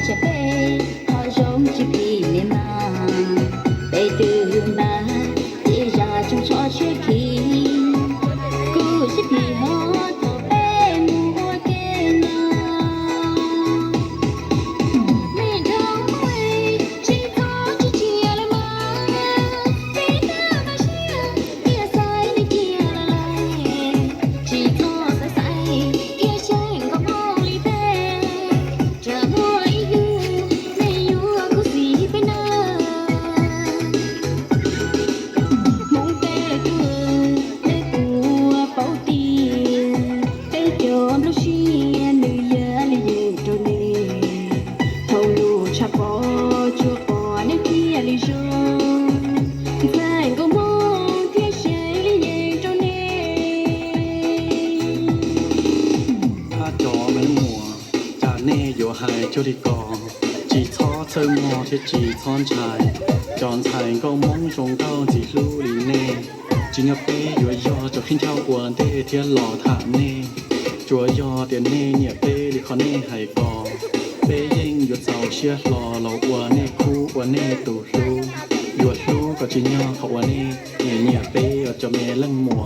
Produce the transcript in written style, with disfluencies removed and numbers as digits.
จะไปพอชมที่พี่เมียมาไปตื่นมาที่อยากจงชอช่วยคิดกูจะพี่ฮอทอเป็นมัวเกนาไม่ต้องไปที่ขอที่เชียร์ละมาไม่ต้องมาเชียร์เกียร์ใส่ในเกียร์ละลายที่ขอใส่เกียร์ใช้ก็มองลีเต้จะมัวอีกไม่อยู่กูสีไปนะ mong tê tê tua bao tiền tê cho nó xuyên nữ giá đi về trôi nè thâu lù cha bò chua bò nè kia đi rồi phải có mong kia sẽ đi về trôi nè ถ้าจอมันมัวจาเน่อยู่หายจุดิกอจีท้อเธอมอที่จีท้อนชายจอนชายก็มองจงเก้าจีลู่ลีเน่จีเงาเป้ยัวยอจะขึ้นเท่าอ้วนเต้เทียนหล่อถามเน่จัวยอเตียนเน่เนี่ยเป้ลิคอเน่หายกอเป้ยิงอยู่เจ้าเชียหล่อเราอ้วนเน่คู่อ้วนเน่ตูลู่หยวดลู่ก็จีเงาเขาอ้วนเน่เนี่ยเป้จะเมลังหมัว